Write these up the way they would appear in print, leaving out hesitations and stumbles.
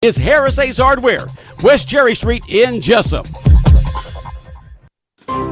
is Harris Ace Hardware, West Cherry Street in Jesup.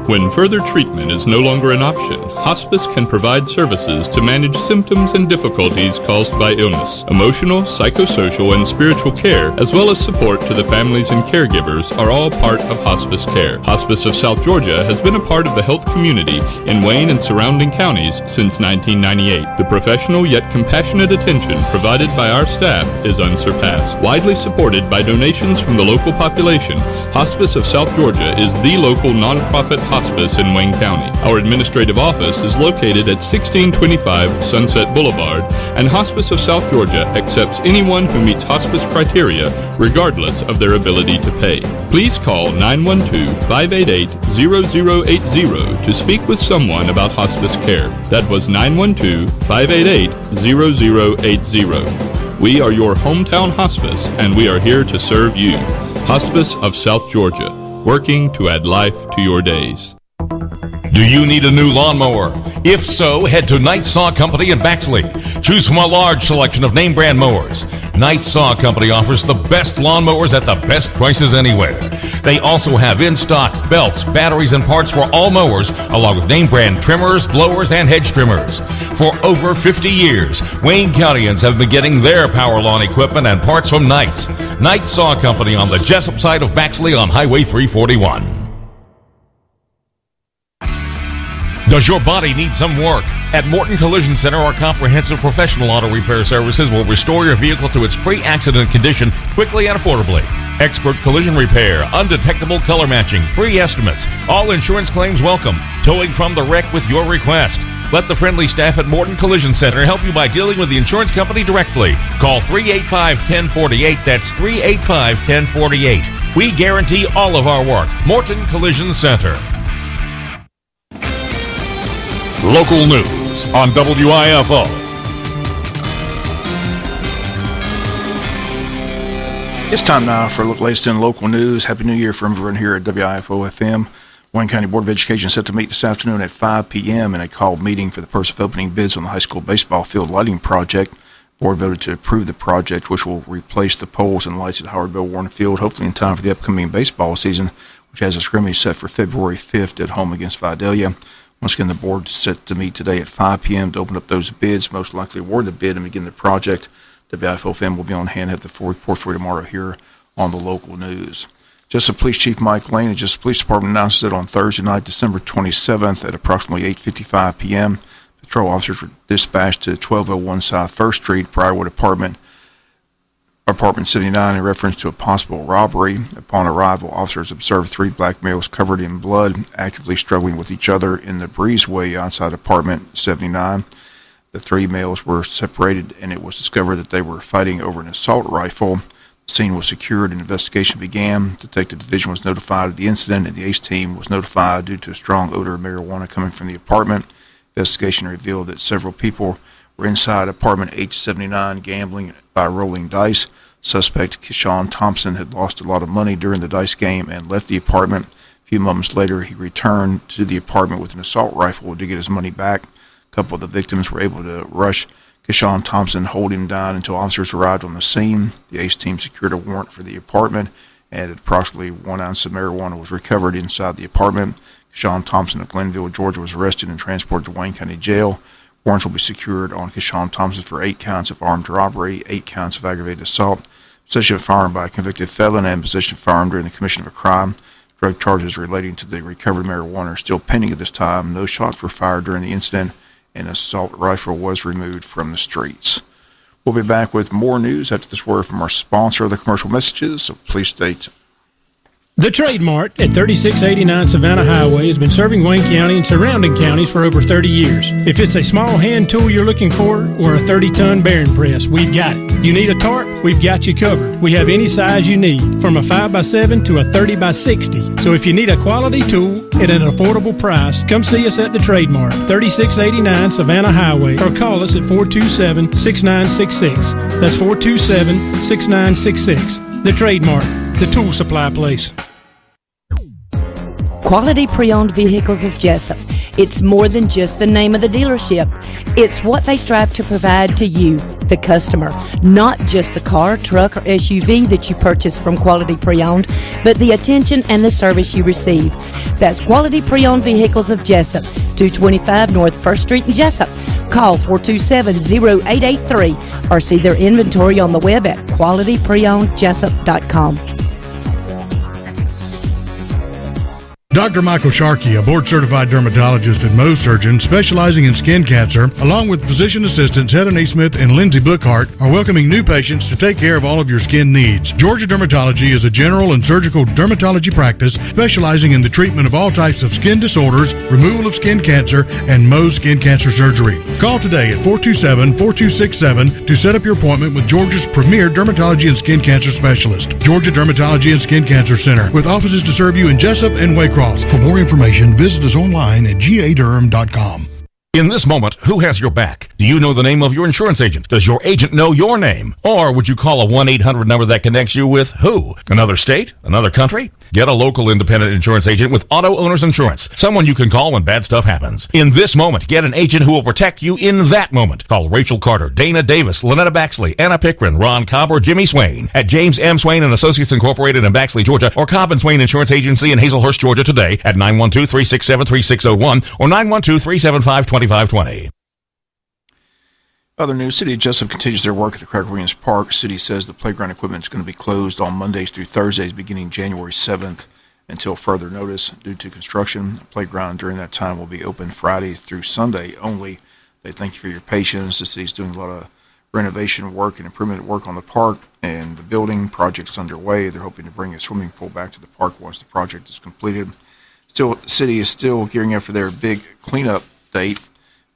When further treatment is no longer an option, hospice can provide services to manage symptoms and difficulties caused by illness. Emotional, psychosocial, and spiritual care, as well as support to the families and caregivers, are all part of hospice care. Hospice of South Georgia has been a part of the health community in Wayne and surrounding counties since 1998. The professional yet compassionate attention provided by our staff is unsurpassed. Widely supported by donations from the local population, Hospice of South Georgia is the local nonprofit hospice in Wayne County. Our administrative office is located at 1625 Sunset Boulevard, and Hospice of South Georgia accepts anyone who meets hospice criteria, regardless of their ability to pay. Please call 912-588-0080 to speak with someone about hospice care. That was 912-588-0080. We are your hometown hospice, and we are here to serve you. Hospice of South Georgia, working to add life to your days. Do you need a new lawnmower? If so, head to Knight Saw Company in Baxley. Choose from a large selection of name brand mowers. Knight Saw Company offers the best lawnmowers at the best prices anywhere. They also have in stock belts, batteries, and parts for all mowers, along with name brand trimmers, blowers, and hedge trimmers. For over 50 years, Wayne Countyans have been getting their power lawn equipment and parts from Knight's. Knight Saw Company on the Jesup side of Baxley on Highway 341. Does your body need some work? At Morton Collision Center, our comprehensive professional auto repair services will restore your vehicle to its pre-accident condition quickly and affordably. Expert collision repair, undetectable color matching, free estimates, all insurance claims welcome, towing from the wreck with your request. Let the friendly staff at Morton Collision Center help you by dealing with the insurance company directly. Call 385-1048. That's 385-1048. We guarantee all of our work. Morton Collision Center. Local news on WIFO. It's time now for a look latest in local news. Happy New Year from everyone here at WIFO FM. Wayne County Board of Education set to meet this afternoon at 5 p.m. in a called meeting for the purpose of opening bids on the high school baseball field lighting project. The board voted to approve the project, which will replace the poles and lights at Howard Bell Warren Field, hopefully in time for the upcoming baseball season, which has a scrimmage set for February 5th at home against Vidalia. Once again, the board is set to meet today at 5 p.m. to open up those bids, most likely award the bid and begin the project. WIFO FM will be on hand, have the full report for you tomorrow here on the local news. Jesup Police Chief Mike Lane of Jesup Police Department announced that on Thursday night, December 27th at approximately 8:55 p.m., patrol officers were dispatched to 1201 South 1st Street, Briarwood Apartment 79, in reference to a possible robbery. Upon arrival, officers observed 3 black males covered in blood, actively struggling with each other in the breezeway outside apartment 79. The 3 males were separated, and it was discovered that they were fighting over an assault rifle. The scene was secured and investigation began. Detective Division was notified of the incident, and the ACE team was notified due to a strong odor of marijuana coming from the apartment. Investigation revealed that several people were inside apartment H79 gambling by rolling dice. Suspect Keyshawn Thompson had lost a lot of money during the dice game and left the apartment. A few moments later, he returned to the apartment with an assault rifle to get his money back. A couple of the victims were able to rush Keyshawn Thompson, hold him down until officers arrived on the scene. The ACE team secured a warrant for the apartment, and approximately 1 ounce of marijuana was recovered inside the apartment. Keyshawn Thompson of Glenville, Georgia, was arrested and transported to Wayne County Jail. Warrants will be secured on Keyshawn Thompson for 8 counts of armed robbery, 8 counts of aggravated assault, possession of a firearm by a convicted felon, and possession of a firearm during the commission of a crime. Drug charges relating to the recovered marijuana are still pending at this time. No shots were fired during the incident, and an assault rifle was removed from the streets. We'll be back with more news after this word from our sponsor of the commercial messages, so please stay tuned. The Trade Mart at 3689 Savannah Highway has been serving Wayne County and surrounding counties for over 30 years. If it's a small hand tool you're looking for or a 30-ton bearing press, we've got it. You need a tarp? We've got you covered. We have any size you need, from a 5x7 to a 30x60. So if you need a quality tool at an affordable price, come see us at the Trade Mart, 3689 Savannah Highway, or call us at 427-6966. That's 427-6966. The Trade Mart, the tool supply place. Quality Pre-Owned Vehicles of Jesup. It's more than just the name of the dealership. It's what they strive to provide to you, the customer, not just the car, truck, or SUV that you purchase from Quality Pre-Owned, but the attention and the service you receive. That's Quality Pre-Owned Vehicles of Jesup, 225 North 1st Street in Jesup. Call 427-0883 or see their inventory on the web at qualitypreownedjesup.com. Dr. Michael Sharkey, a board-certified dermatologist and Mohs surgeon specializing in skin cancer, along with physician assistants Heather Naismith and Lindsay Bookhart, are welcoming new patients to take care of all of your skin needs. Georgia Dermatology is a general and surgical dermatology practice specializing in the treatment of all types of skin disorders, removal of skin cancer, and Mohs skin cancer surgery. Call today at 427-4267 to set up your appointment with Georgia's premier dermatology and skin cancer specialist, Georgia Dermatology and Skin Cancer Center, with offices to serve you in Jesup and Waycross. For more information, visit us online at gaderm.com. In this moment, who has your back? Do you know the name of your insurance agent? Does your agent know your name? Or would you call a 1-800 number that connects you with who? Another state? Another country? Get a local independent insurance agent with Auto Owners Insurance. Someone you can call when bad stuff happens. In this moment, get an agent who will protect you in that moment. Call Rachel Carter, Dana Davis, Lynetta Baxley, Anna Pickren, Ron Cobb, or Jimmy Swain at James M. Swain and Associates Incorporated in Baxley, Georgia, or Cobb and Swain Insurance Agency in Hazelhurst, Georgia today at 912-367-3601 or 912-375-2520. Other news, City of Jesup continues their work at the Craig Williams Park. City says the playground equipment is going to be closed on Mondays through Thursdays beginning January 7th until further notice due to construction. The playground during that time will be open Friday through Sunday only. They thank you for your patience. The city's doing a lot of renovation work and improvement work on the park, and the building project is underway. They're hoping to bring a swimming pool back to the park once the project is completed. Still, the city is still gearing up for their big cleanup date.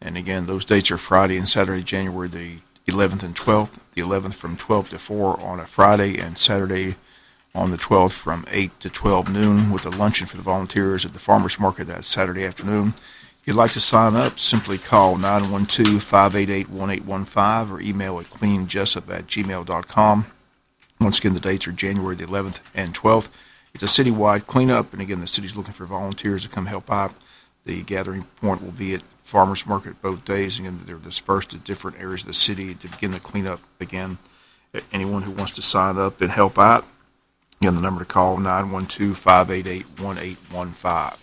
And again, those dates are Friday and Saturday, January the 11th and 12th. The 11th from 12 to 4 on a Friday, and Saturday on the 12th from 8 to 12 noon with a luncheon for the volunteers at the farmers market that Saturday afternoon. If you'd like to sign up, simply call 912-588-1815 or email at cleanjesup@gmail.com. Once again, the dates are January the 11th and 12th. It's a citywide cleanup, and again, the city's looking for volunteers to come help out. The gathering point will be at farmers market both days. Again, they're dispersed at different areas of the city to begin the cleanup. Again, anyone who wants to sign up and help out, again, the number to call 912-588-1815.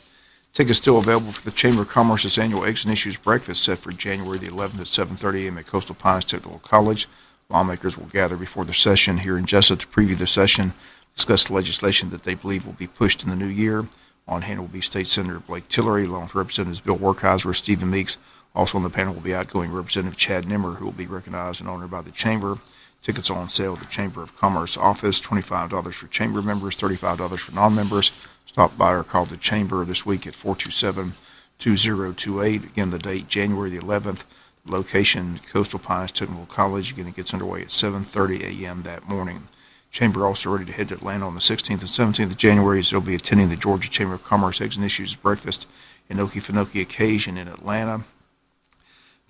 Tickets still available for the Chamber of Commerce's annual Eggs and Issues breakfast set for January the 11th at 7:30 a.m. at Coastal Pines Technical College. Lawmakers will gather before the session here in Jesup to preview the session, discuss the legislation that they believe will be pushed in the new year. On hand will be State Senator Blake Tillery, along with Representatives Bill Werkheiser, Stephen Meeks. Also on the panel will be outgoing Representative Chad Nimmer, who will be recognized and honored by the Chamber. Tickets are on sale at the Chamber of Commerce office, $25 for Chamber members, $35 for non-members. Stop by or call the Chamber this week at 427-2028. Again, the date, January the 11th. Location, Coastal Pines Technical College. Again, it gets underway at 7:30 a.m. that morning. Chamber also ready to head to Atlanta on the 16th and 17th of January, as they'll be attending the Georgia Chamber of Commerce Eggs and Issues breakfast and Okefenokee occasion in Atlanta.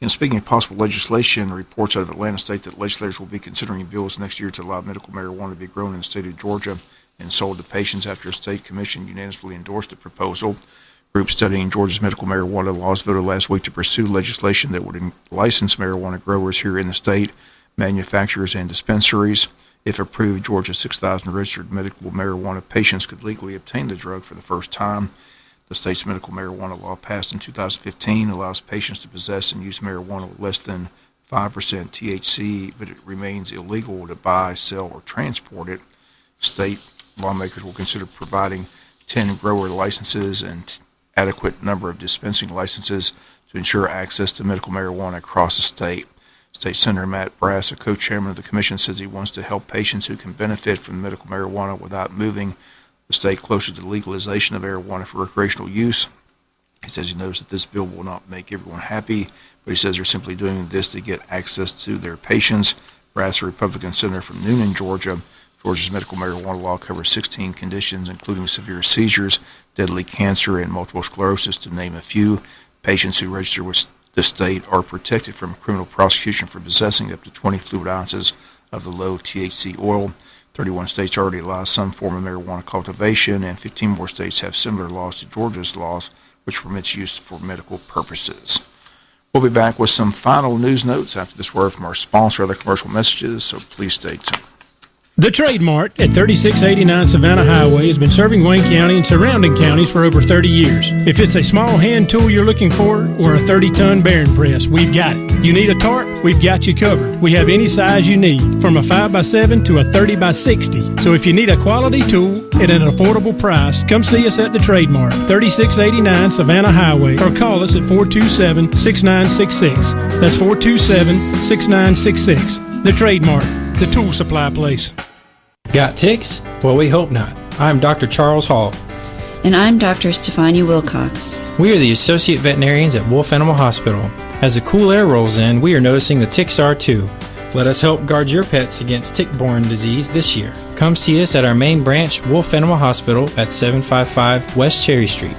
And speaking of possible legislation, reports out of Atlanta state that legislators will be considering bills next year to allow medical marijuana to be grown in the state of Georgia and sold to patients after a state commission unanimously endorsed the proposal. Groups studying Georgia's medical marijuana laws voted last week to pursue legislation that would license marijuana growers here in the state, manufacturers, and dispensaries. If approved, Georgia's 6,000 registered medical marijuana patients could legally obtain the drug for the first time. The state's medical marijuana law, passed in 2015, allows patients to possess and use marijuana with less than 5% THC, but it remains illegal to buy, sell, or transport it. State lawmakers will consider providing 10 grower licenses and adequate number of dispensing licenses to ensure access to medical marijuana across the state. State Senator Matt Brass, a co-chairman of the commission, says he wants to help patients who can benefit from medical marijuana without moving the state closer to the legalization of marijuana for recreational use. He says he knows that this bill will not make everyone happy, but he says they're simply doing this to get access to their patients. Brass, a Republican senator from Noonan, Georgia. Georgia's medical marijuana law covers 16 conditions, including severe seizures, deadly cancer, and multiple sclerosis, to name a few. Patients who register with the state are protected from criminal prosecution for possessing up to 20 fluid ounces of the low THC oil. 31 states already allow some form of marijuana cultivation, and 15 more states have similar laws to Georgia's laws, which permits use for medical purposes. We'll be back with some final news notes after this word from our sponsor, other commercial messages, so please stay tuned. The Trade Mart at 3689 Savannah Highway has been serving Wayne County and surrounding counties for over 30 years. If it's a small hand tool you're looking for or a 30-ton bearing press, we've got it. You need a tarp? We've got you covered. We have any size you need, from a 5x7 to a 30x60. So if you need a quality tool at an affordable price, come see us at the Trade Mart, 3689 Savannah Highway, or call us at 427-6966. That's 427-6966. The Trade Mart, the tool supply place. Got ticks? Well, we hope not. I'm Dr. Charles Hall. And I'm Dr. Stefania Wilcox. We are the Associate Veterinarians at Wolf Animal Hospital. As the cool air rolls in, we are noticing the ticks are too. Let us help guard your pets against tick-borne disease this year. Come see us at our main branch, Wolf Animal Hospital, at 755 West Cherry Street.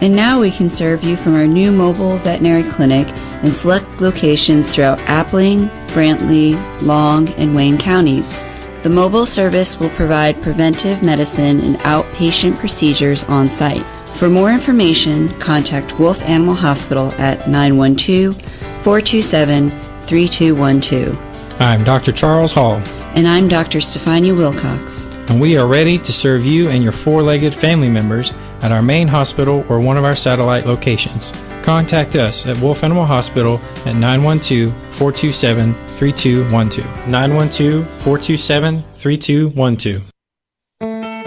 And now we can serve you from our new mobile veterinary clinic in select locations throughout Appling, Brantley, Long, and Wayne counties. The mobile service will provide preventive medicine and outpatient procedures on site. For more information, contact Wolf Animal Hospital at 912-427-3212. I'm Dr. Charles Hall. And I'm Dr. Stefania Wilcox. And we are ready to serve you and your four-legged family members at our main hospital or one of our satellite locations. Contact us at Wolf Animal Hospital at 912-427-3212. 912-427-3212.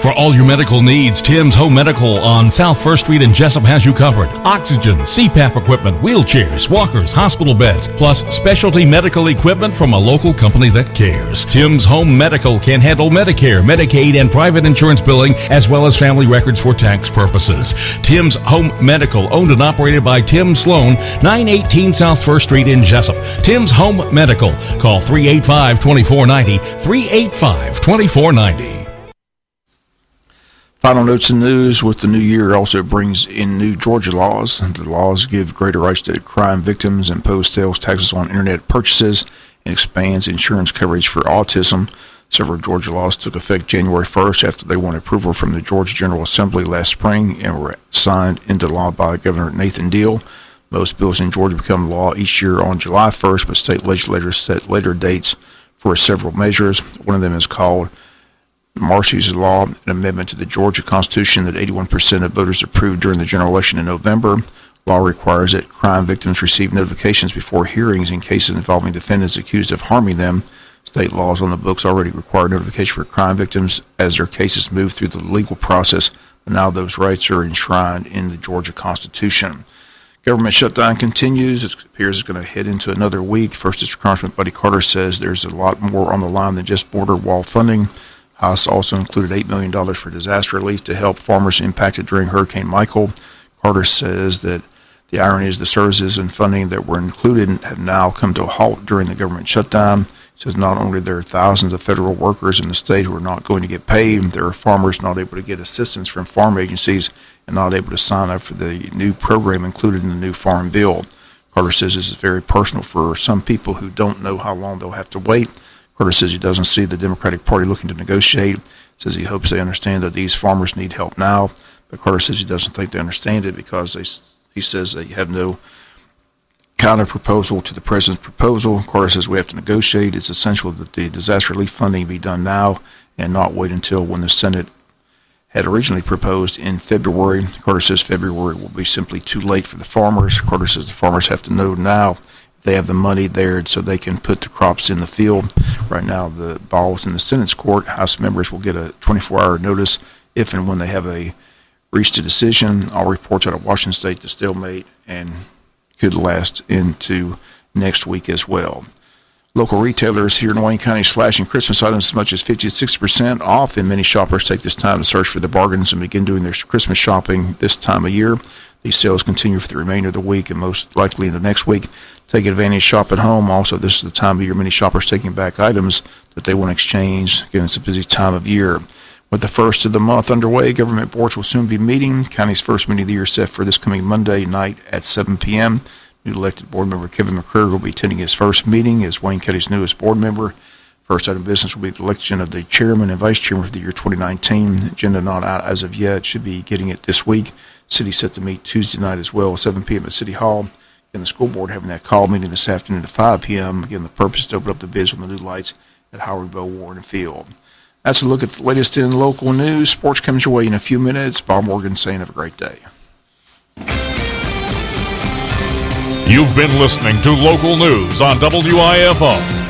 For all your medical needs, Tim's Home Medical on South 1st Street in Jesup has you covered. Oxygen, CPAP equipment, wheelchairs, walkers, hospital beds, plus specialty medical equipment from a local company that cares. Tim's Home Medical can handle Medicare, Medicaid, and private insurance billing, as well as family records for tax purposes. Tim's Home Medical, owned and operated by Tim Sloan, 918 South 1st Street in Jesup. Tim's Home Medical. Call 385-2490, 385-2490. Final notes and news with the new year also brings in new Georgia laws. The laws give greater rights to crime victims, impose sales taxes on internet purchases, and expands insurance coverage for autism. Several Georgia laws took effect January 1st after they won approval from the Georgia General Assembly last spring and were signed into law by Governor Nathan Deal. Most bills in Georgia become law each year on July 1st, but state legislators set later dates for several measures. One of them is called Marcy's Law, an amendment to the Georgia Constitution that 81% of voters approved during the general election in November. Law requires that crime victims receive notifications before hearings in cases involving defendants accused of harming them. State laws on the books already require notification for crime victims as their cases move through the legal process, but now those rights are enshrined in the Georgia Constitution. Government shutdown continues. It appears it's going to head into another week. First District Congressman Buddy Carter says there's a lot more on the line than just border wall funding. House also included $8 million for disaster relief to help farmers impacted during Hurricane Michael. Carter says that the irony is the services and funding that were included have now come to a halt during the government shutdown. He says not only there are thousands of federal workers in the state who are not going to get paid, there are farmers not able to get assistance from farm agencies and not able to sign up for the new program included in the new farm bill. Carter says this is very personal for some people who don't know how long they'll have to wait. Carter says he doesn't see the Democratic Party looking to negotiate. Says he hopes they understand that these farmers need help now. But Carter says he doesn't think they understand it because he says they have no counter proposal to the president's proposal. Carter says we have to negotiate. It's essential that the disaster relief funding be done now and not wait until when the Senate had originally proposed in February. Carter says February will be simply too late for the farmers. Carter says the farmers have to know now they have the money there so they can put the crops in the field. Right now, the ball is in the Senate's court. House members will get a 24-hour notice if and when they have reached a decision. All reports out of Washington State, the stalemate, and could last into next week as well. Local retailers here in Wayne County slashing Christmas items as much as 50 to 60% off, and many shoppers take this time to search for the bargains and begin doing their Christmas shopping this time of year. These sales continue for the remainder of the week and most likely into next week. Take advantage, shop at home. Also, this is the time of year many shoppers taking back items that they want to exchange. Again, it's a busy time of year. With the first of the month underway, government boards will soon be meeting. County's first meeting of the year set for this coming Monday night at 7 p.m. New elected board member Kevin McCreary will be attending his first meeting as Wayne County's newest board member. First item of business will be the election of the chairman and vice chairman for the year 2019. Agenda not out as of yet. Should be getting it this week. City set to meet Tuesday night as well, 7 p.m. at City Hall. And the school board having that call meeting this afternoon at 5 p.m. Again, the purpose is to open up the bids on the new lights at Howardville Warren Field. That's a look at the latest in local news. Sports comes your way in a few minutes. Bob Morgan saying have a great day. You've been listening to local news on WIFO.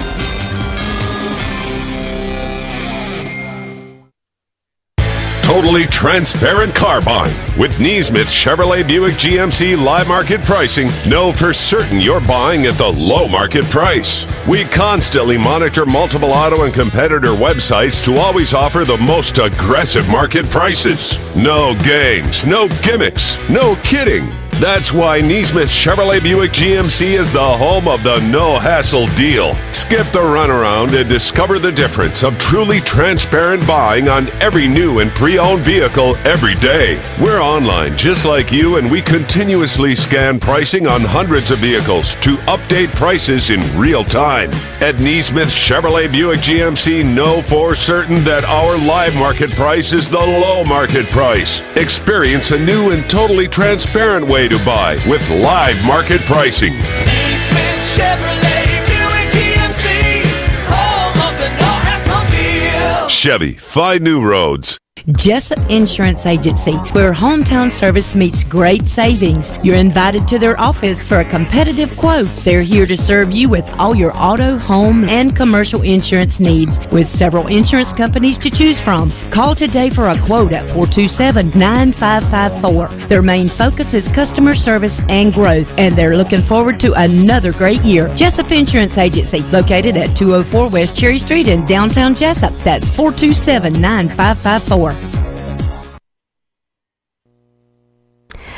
Totally transparent car buying. With Neesmith Chevrolet Buick GMC live market pricing, know for certain you're buying at the low market price. We constantly monitor multiple auto and competitor websites to always offer the most aggressive market prices. No games, no gimmicks, no kidding. That's why Neesmith Chevrolet Buick GMC is the home of the no-hassle deal. Skip the runaround and discover the difference of truly transparent buying on every new and pre-owned vehicle every day. We're online just like you, and we continuously scan pricing on hundreds of vehicles to update prices in real time. At Neesmith Chevrolet Buick GMC, know for certain that our live market price is the low market price. Experience a new and totally transparent way to buy with live market pricing. Neesmith Chevrolet Buick GMC, home of the no-hassle deal. Chevy, find new roads. Jesup Insurance Agency, where hometown service meets great savings. You're invited to their office for a competitive quote. They're here to serve you with all your auto, home, and commercial insurance needs, with several insurance companies to choose from. Call today for a quote at 427-9554. Their main focus is customer service and growth, and they're looking forward to another great year. Jesup Insurance Agency, located at 204 West Cherry Street in downtown Jesup. That's 427-9554.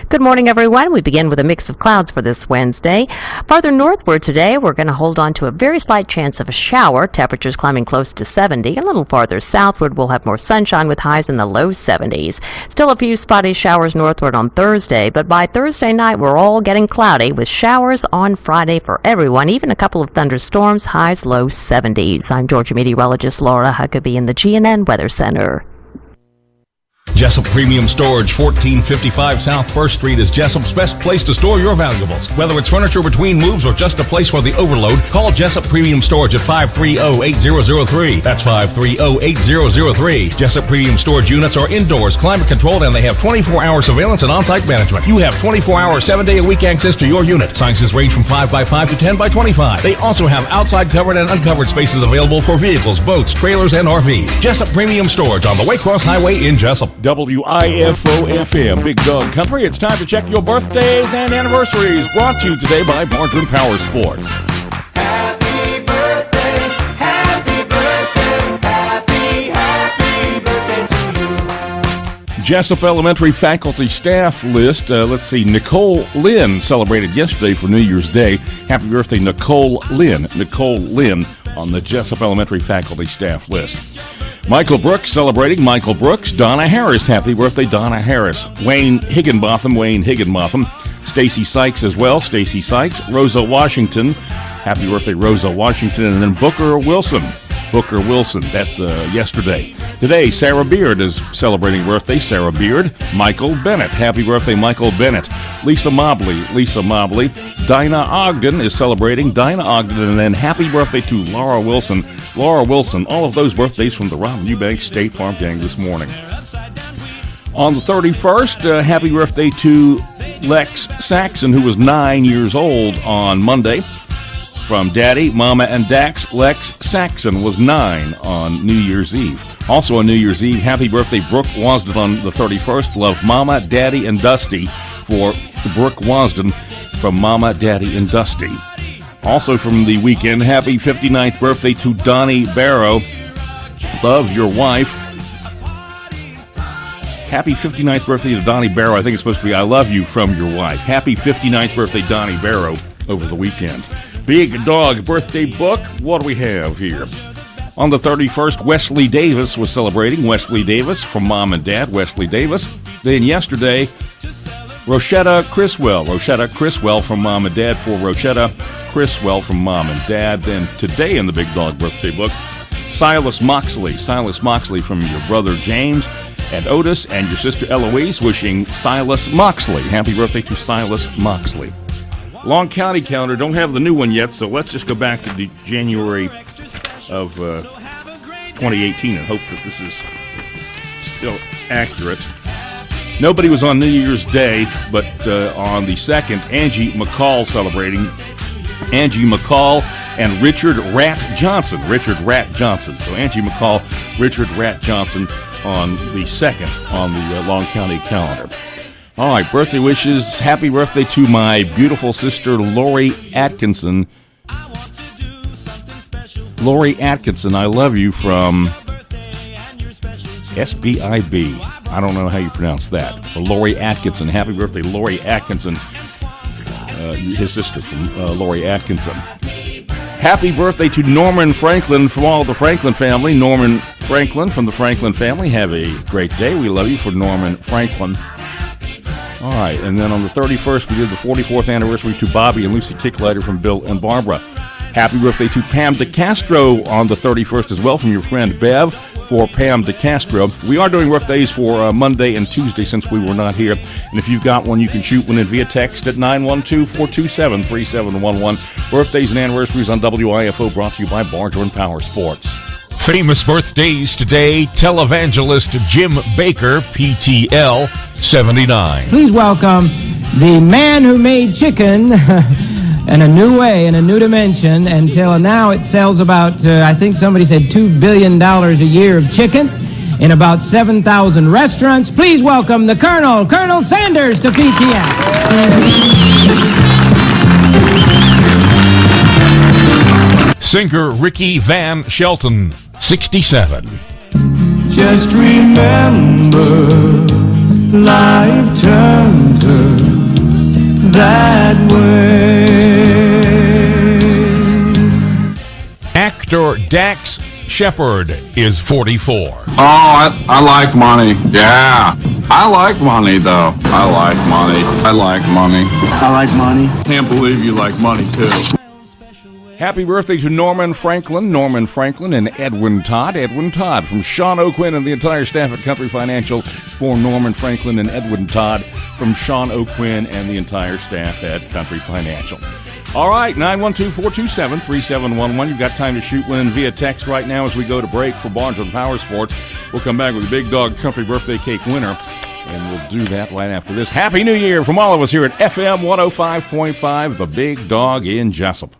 Good morning, everyone. We begin with a mix of clouds for this Wednesday. Farther northward today, we're going to hold on to a very slight chance of a shower. Temperatures climbing close to 70. A little farther southward, we'll have more sunshine with highs in the low 70s. Still a few spotty showers northward on Thursday, but by Thursday night, we're all getting cloudy with showers on Friday for everyone, even a couple of thunderstorms, highs low 70s. I'm Georgia meteorologist Laura Huckabee in the GNN Weather Center. Jesup Premium Storage, 1455 South 1st Street is Jesup's best place to store your valuables. Whether it's furniture between moves or just a place for the overload, call Jesup Premium Storage at 530-8003. That's 530-8003. Jesup Premium Storage units are indoors, climate controlled, and they have 24-hour surveillance and on-site management. You have 24-hour, 7-day-a-week access to your unit. Sizes range from 5x5 to 10x25. They also have outside covered and uncovered spaces available for vehicles, boats, trailers, and RVs. Jesup Premium Storage on the Waycross Highway in Jesup. WIFO-FM, Big Dog Country. It's time to check your birthdays and anniversaries. Brought to you today by Margarine Power Sports. Happy birthday, happy birthday, happy birthday to you. Jesup Elementary faculty staff list. Let's see. Nicole Lynn celebrated yesterday for New Year's Day. Happy birthday, Nicole Lynn. Nicole Lynn on the Jesup Elementary faculty staff list. Michael Brooks celebrating. Michael Brooks. Donna Harris. Happy birthday, Donna Harris. Wayne Higginbotham. Stacy Sykes as well. Stacy Sykes. Rosa Washington. Happy birthday, Rosa Washington. And then Booker Wilson. That's yesterday. Today, Sarah Beard is celebrating birthday. Sarah Beard. Michael Bennett. Happy birthday, Michael Bennett. Lisa Mobley. Dinah Ogden is celebrating. Dinah Ogden. And then happy birthday to Laura Wilson. All of those birthdays from the Robin Eubanks State Farm Gang this morning. On the 31st, happy birthday to Lex Saxon, who was 9 years old on Monday. From Daddy, Mama, and Dax, Lex Saxon was 9 on New Year's Eve. Also on New Year's Eve, happy birthday, Brooke Wasden on the 31st. Love Mama, Daddy, and Dusty for Brooke Wasden from Mama, Daddy, and Dusty. Also from the weekend, happy 59th birthday to Donnie Barrow. Love your wife. Happy 59th birthday to Donnie Barrow. I think it's supposed to be I love you from your wife. Happy 59th birthday, Donnie Barrow, over the weekend. Big Dog birthday book. What do we have here? On the 31st, Wesley Davis was celebrating. Wesley Davis from Mom and Dad. Wesley Davis. Then yesterday, Rochetta Criswell from Mom and Dad for Rochetta Criswell from Mom and Dad. Then today in the Big Dog birthday book, Silas Moxley from your brother James and Otis and your sister Eloise, wishing Silas Moxley. Happy birthday to Silas Moxley. Long County calendar. Don't have the new one yet, so let's just go back to the January of 2018 and hope that this is still accurate. Nobody was on New Year's Day, but on the 2nd, Angie McCall celebrating. Angie McCall and Richard Rat Johnson. Richard Rat Johnson. So Angie McCall, Richard Rat Johnson on the 2nd on the Long County calendar. All right, birthday wishes. Happy birthday to my beautiful sister, Lori Atkinson. Lori Atkinson, I love you from SBIB. I don't know how you pronounce that. But Lori Atkinson. Happy birthday, Lori Atkinson. His sister from Lori Atkinson. Happy birthday to Norman Franklin from all the Franklin family. Norman Franklin from the Franklin family. Have a great day. We love you for Norman Franklin. All right, and then on the 31st, we did the 44th anniversary to Bobby and Lucy Kicklighter from Bill and Barbara. Happy birthday to Pam DeCastro on the 31st as well from your friend Bev for Pam DeCastro. We are doing birthdays for Monday and Tuesday since we were not here. And if you've got one, you can shoot one in via text at 912-427-3711. Birthdays and anniversaries on WIFO brought to you by Barger & Power Sports. Famous birthdays today, televangelist Jim Baker, PTL, 79. Please welcome the man who made chicken in a new way, in a new dimension. Until now it sells about, I think somebody said $2 billion a year of chicken in about 7,000 restaurants. Please welcome the Colonel Sanders to PTL. Singer Ricky Van Shelton, 67. Just remember, life turned her that way. Actor Dax Shepard is 44. Oh, I like money. Yeah. I like money, though. I like money. I like money. I like money. Can't believe you like money, too. Happy birthday to Norman Franklin and Edwin Todd. Edwin Todd from Sean O'Quinn and the entire staff at Country Financial for Norman Franklin and Edwin Todd from Sean O'Quinn and the entire staff at Country Financial. All right, 912-427-3711. You've got time to shoot one in via text right now as we go to break for Barger & Power Sports. We'll come back with the Big Dog Country Birthday Cake winner, and we'll do that right after this. Happy New Year from all of us here at FM 105.5, the Big Dog in Jesup.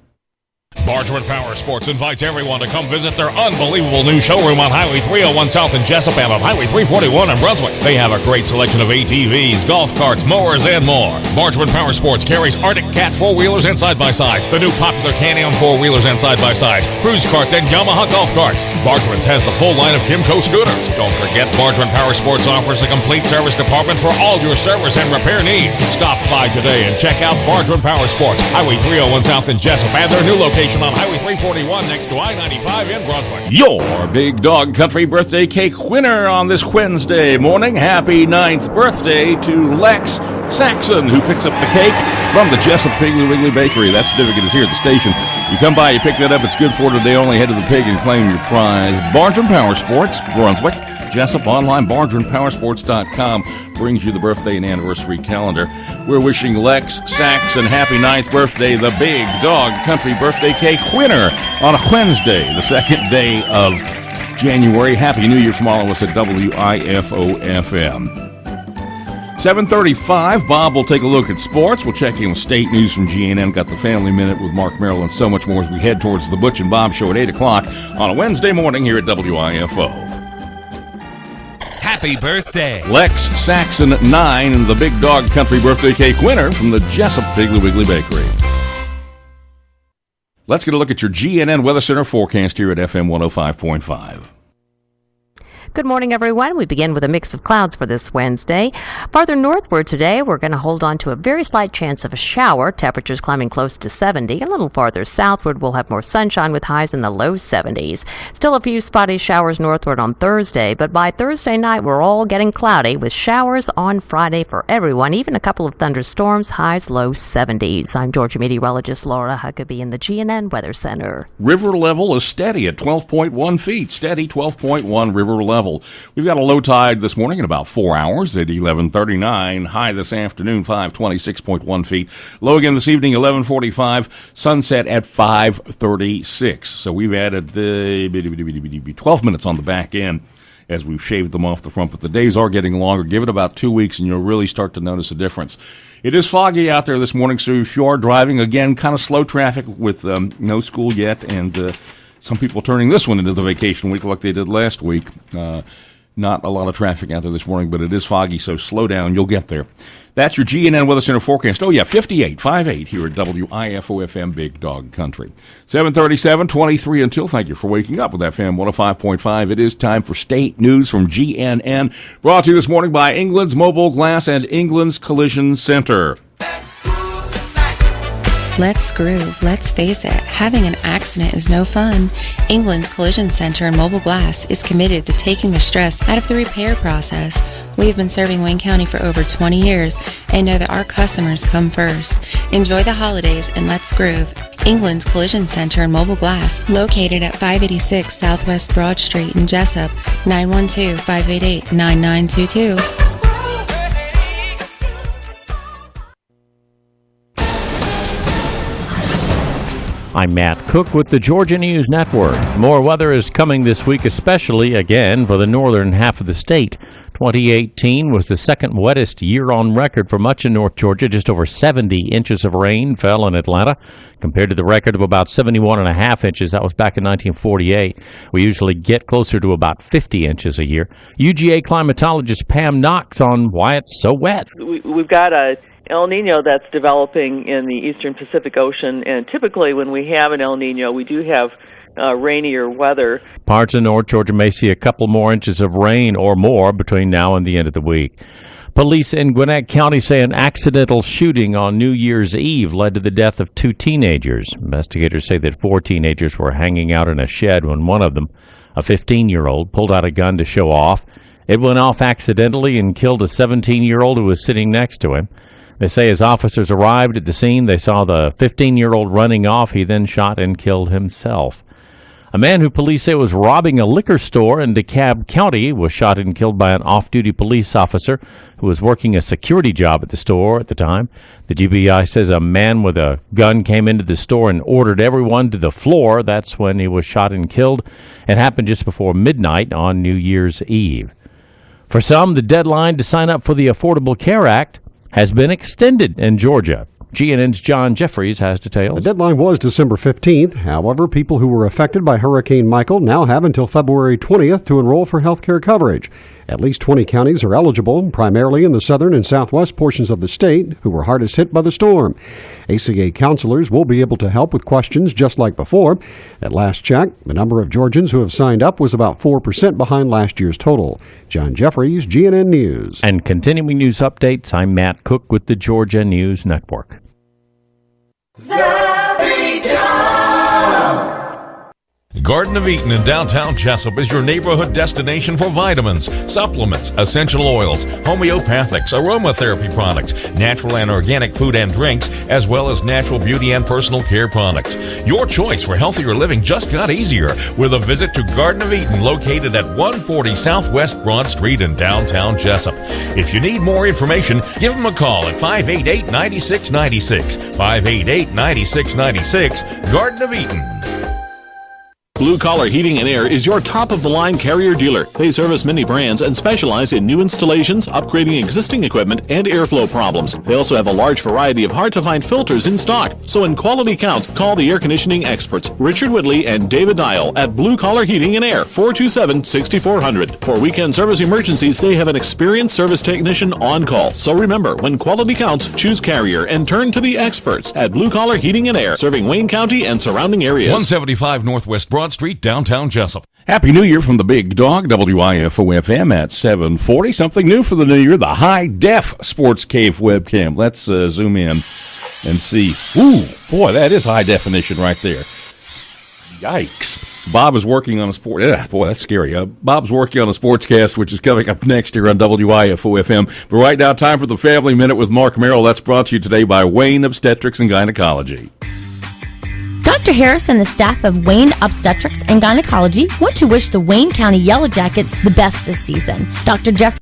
Barger & Power Sports invites everyone to come visit their unbelievable new showroom on Highway 301 South in Jesup and on Highway 341 in Brunswick. They have a great selection of ATVs, golf carts, mowers, and more. Barger & Power Sports carries Arctic Cat 4-wheelers and side-by-sides, the new popular Can-Am 4-wheelers and side-by-sides, cruise carts, and Yamaha golf carts. Barger & has the full line of Kimco scooters. Don't forget, Barger & Power Sports offers a complete service department for all your service and repair needs. Stop by today and check out Barger & Power Sports, Highway 301 South in Jesup, and their new location on Highway 341 next to I-95 in Brunswick. Your Big Dog Country Birthday Cake winner on this Wednesday morning. Happy 9th birthday to Lex Saxon, who picks up the cake from the Jesup Piggly Wiggly Bakery. That certificate is here at the station. You come by, you pick that up. It's good for today. Only head to the pig and claim your prize. Barger & Power Sports, Brunswick. Jesup online, bargerandpowersports.com brings you the birthday and anniversary calendar. We're wishing Lex Saxon happy 9th birthday, the Big Dog Country Birthday Cake winner on a Wednesday, the 2nd day of January. Happy New Year from all of us at WIFO-FM. 7:35, Bob will take a look at sports. We'll check in with state news from GNN. Got the Family Minute with Mark Merrill and so much more as we head towards the Butch and Bob Show at 8 o'clock on a Wednesday morning here at WIFO. Happy birthday. Lex Saxon 9 and the Big Dog Country Birthday Cake winner from the Jesup Piggly Wiggly Bakery. Let's get a look at your GNN Weather Center forecast here at FM 105.5. Good morning, everyone. We begin with a mix of clouds for this Wednesday. Farther northward today, we're going to hold on to a very slight chance of a shower. Temperatures climbing close to 70. A little farther southward, we'll have more sunshine with highs in the low 70s. Still a few spotty showers northward on Thursday, but by Thursday night, we're all getting cloudy with showers on Friday for everyone, even a couple of thunderstorms, highs low 70s. I'm Georgia meteorologist Laura Huckabee in the GNN Weather Center. River level is steady at 12.1 feet. Steady 12.1 river level. level. We've got a low tide this morning in about 4 hours at 11:39. High this afternoon, 526.1 feet. Low again this evening, 11:45. Sunset at 5:36. So we've added 12 minutes on the back end as we've shaved them off the front, but the days are getting longer. Give it about 2 weeks and you'll really start to notice a difference. It is foggy out there this morning, so if you are driving, again, kind of slow traffic with no school yet, and some people turning this one into the vacation week like they did last week. Not a lot of traffic out there this morning, but it is foggy, so slow down. You'll get there. That's your GNN Weather Center forecast. Oh, yeah, 58.58 here at WIFO-FM Big Dog Country. 7:37, 23 until. Thank you for waking up with FM 105.5. It is time for state news from GNN, brought to you this morning by England's Mobile Glass and England's Collision Center. Let's groove. Let's face it, having an accident is no fun. England's Collision Center and Mobile Glass is committed to taking the stress out of the repair process. We have been serving Wayne County for over 20 years and know that our customers come first. Enjoy the holidays and let's groove. England's Collision Center and Mobile Glass, located at 586 Southwest Broad Street in Jesup, 912-588-9922. I'm Matt Cook with the Georgia News Network. More weather is coming this week, especially, again, for the northern half of the state. 2018 was the second wettest year on record for much of North Georgia. Just over 70 inches of rain fell in Atlanta, compared to the record of about 71.5 inches. That was back in 1948. We usually get closer to about 50 inches a year. UGA climatologist Pam Knox on why it's so wet. We've got a El Nino that's developing in the eastern Pacific Ocean, and typically when we have an El Nino, we do have rainier weather. Parts of North Georgia may see a couple more inches of rain or more between now and the end of the week. Police in Gwinnett County say an accidental shooting on New Year's Eve led to the death of 2 teenagers. Investigators say that 4 teenagers were hanging out in a shed when one of them, a 15-year-old, pulled out a gun to show off. It went off accidentally and killed a 17-year-old who was sitting next to him. They say as officers arrived at the scene, they saw the 15-year-old running off. He then shot and killed himself. A man who police say was robbing a liquor store in DeKalb County was shot and killed by an off-duty police officer who was working a security job at the store at the time. The GBI says a man with a gun came into the store and ordered everyone to the floor. That's when he was shot and killed. It happened just before midnight on New Year's Eve. For some, the deadline to sign up for the Affordable Care Act has been extended in Georgia. GNN's John Jeffries has details. The deadline was December 15th. However, people who were affected by Hurricane Michael now have until February 20th to enroll for health care coverage. At least 20 counties are eligible, primarily in the southern and southwest portions of the state, who were hardest hit by the storm. ACA counselors will be able to help with questions just like before. At last check, the number of Georgians who have signed up was about 4% behind last year's total. John Jeffries, GNN News. And continuing news updates, I'm Matt Cook with the Georgia News Network. The Big Dog. Garden of Eden in downtown Jesup is your neighborhood destination for vitamins, supplements, essential oils, homeopathics, aromatherapy products, natural and organic food and drinks, as well as natural beauty and personal care products. Your choice for healthier living just got easier with a visit to Garden of Eden, located at 140 Southwest Broad Street in downtown Jesup. If you need more information, give them a call at 588-9696. 588-9696, Garden of Eden. Blue Collar Heating and Air is your top-of-the-line Carrier dealer. They service many brands and specialize in new installations, upgrading existing equipment, and airflow problems. They also have a large variety of hard-to-find filters in stock. So when quality counts, call the air conditioning experts, Richard Whitley and David Dial at Blue Collar Heating and Air, 427-6400. For weekend service emergencies, they have an experienced service technician on call. So remember, when quality counts, choose Carrier and turn to the experts at Blue Collar Heating and Air, serving Wayne County and surrounding areas. 175 Northwest Broad Street, downtown Jesup. Happy New Year from the Big Dog, WIFO-FM at 7:40. Something new for the new year, the high-def Sports Cave webcam. Let's zoom in and see. Ooh, boy, that is high definition right there. Yikes. Bob is working on a sport. Boy, that's scary. Bob's working on a sportscast, which is coming up next here on WIFO-FM. But right now, time for the Family Minute with Mark Merrill. That's brought to you today by Wayne Obstetrics and Gynecology. Dr. Harris and the staff of Wayne Obstetrics and Gynecology want to wish the Wayne County Yellow Jackets the best this season. Dr. Jeff